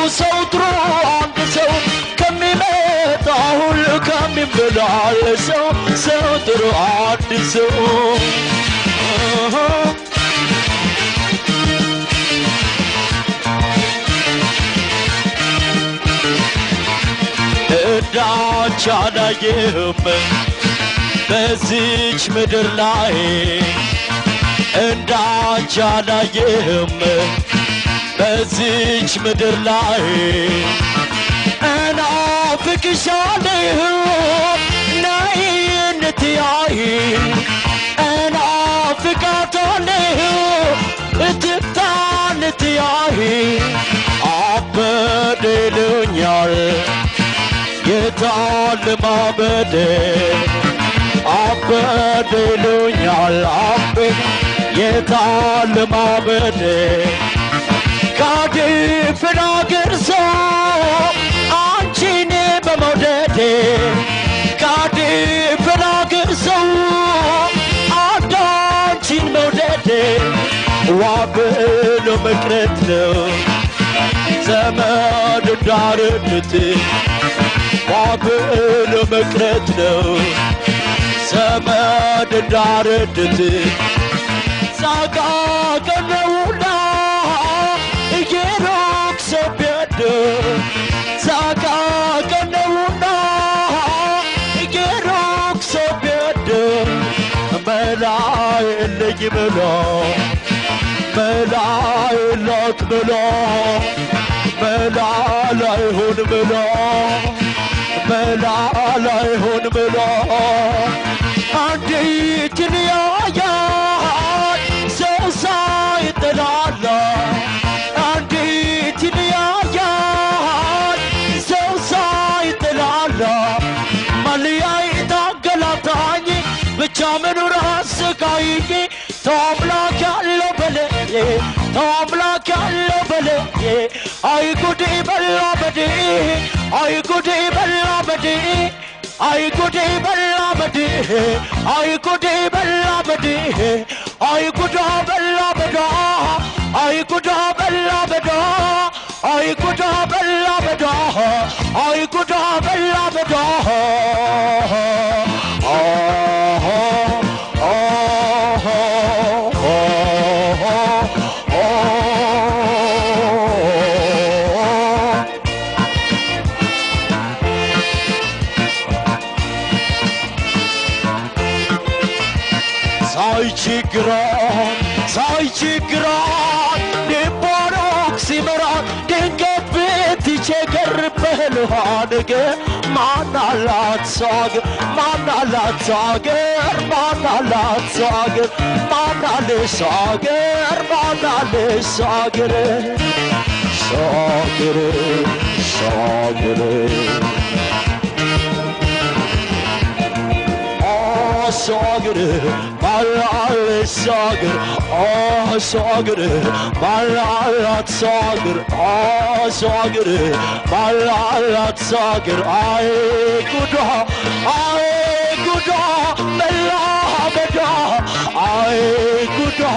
سوترو عند سو كمي ميتا هول كمي بلال سوترو عند سو እንዳንቺ አላየሁም በዚች ምድር ላይ እንዳንቺ አላየሁም በዚች ምድር ላይ እናፍቅሻለሁ ነይ እንትያይ እናፍቃታለሁ እትብታ እንትያይ አበደ ይሉኛል የታል ማበደ አበደ ይሉኛል አበደ የታል ማበደ ካድፍን አገር ሰው አንቺን በመውደዴ ካድፍን አገር ሰው አንቺን መውደዴ ዋብሎ መቅረት ነው ዘመድ ዳርነት ዋብሎ መቅረት ነው ዘመድ ዳርነት ዛጋ ገነውና የሮክ ሰበደ ዛጋ ገነውና የሮክ ሰበደ መላይ ለይ ብሎ መላይ ሎክ ብሎ መላይ ሆን ብሎ መላይ ሆን ብሎ አንዲት ያያ ሰሳይ ተላላ ብቻ መኖር አሰቃይኝ ተአምላክ ያለው በለዬ ተአምላክ ያለው በለዬ አይ ጉዴ በላ በዴ አይ ጉዴ በላ በዴ አይ ጉዴ በላ በዴ አይ ጉዴ በላ በዴ አይ ጉዳ በላ በዳ አይ ጉዳ በላ በዳ አይ ጉዳ በላ በዳ አይ ጉዳ በላ በዳ ሳይችግሯን ልቦኖክ ሲመራን ድንገት ብትቸገር በህልዋ ነገር ማናላት ሳገር ማናላት ሳገር ማናላት ሳገር ማናለሽ ሳገር ማናለሽ ሳገር ሳገር ሳገር sagar malal sagar sagar malal sagar sagar malal sagar ay guda mella bada ay guda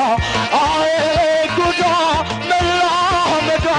mella bada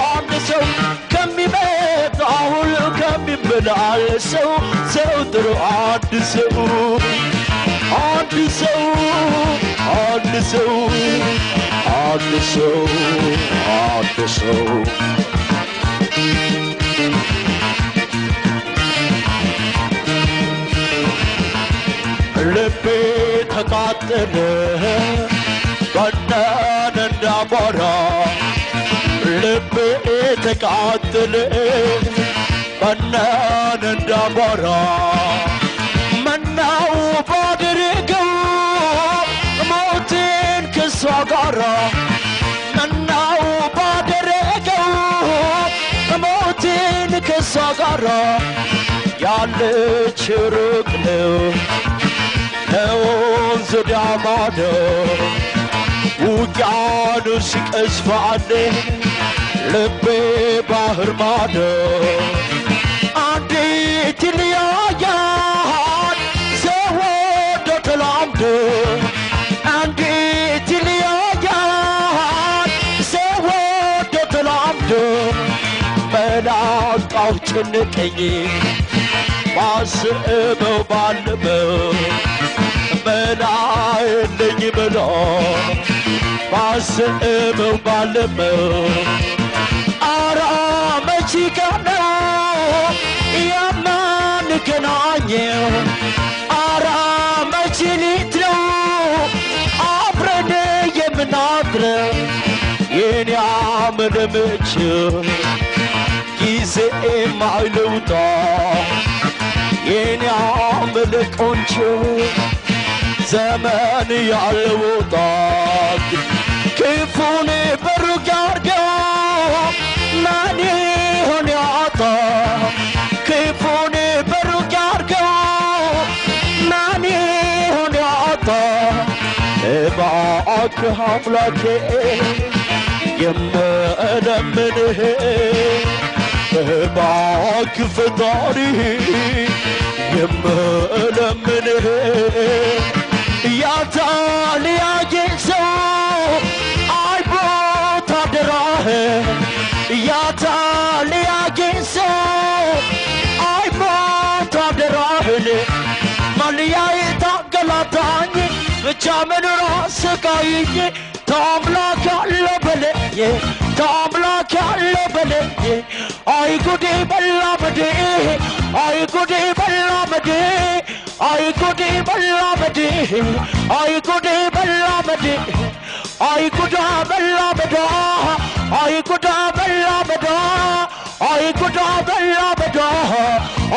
አንድ ሰው ከሚመጣው ከሚመላለሰው ሰው አንድ ሰው ልቤ ተቃጠለ በነን እንዳሞራ ልቤ ተቃጠለ በነን እንዳሞራ መናው ባደረገው ሞቴን ከሷ ጋራ መናው ባደረገው ሞቴን ከሷ ጋራ ያለች ሩቅ ነው ወንዝ ዳማዶ ውቅያኖስ ሲቀዝፋል ልቤ ባህር ማዶ አንዲት ይለያያል ሰው ወዶ ተላምዶ አንዲት ይለያያል ሰው ወዶ ተላምዶ መላጣው ጭንቀኝ ባስበው ባልበው በላይልኝ ብሎ ባስበው ባልበው አራ መቼ ቀን የማንገናኘው አራ መቼ ሌት ነው አብረን የምናድረው የኔ አመለመች ጊዜ ማይለውጣ የኔ አመለቆንች ዘመን ያለውጣት ክፉን በሩቅ ያርገው ማን ይሆን ያጣ ክፉን በሩቅ ያርገው ማን ይሆን ያጣ እባክህ አምላኬ የምለምንህ እባክህ ፈጣሪ የምለምንህ ያታልያየኝ ሰው አይቦታ ድራህ ያታልያየኝ ሰው አይቦታ ድራህን ማልያዬ ታገላታኝ ብቻ መኖር አሰቃይኝ ታምላክ ያለ በለኝ ታምላክ ያለ በለኝ አይ ጉዴ በላመዴ አይ ጉዴ በላመዴ አይ ጉዴ በላመዴ አይ ጉዴ በላመዴ አይ ጉዳ በላመዳ አይ ጉዳ በላመዳ አይ ጉዳ በላመዳ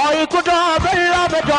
አይ ጉዳ በላመዳ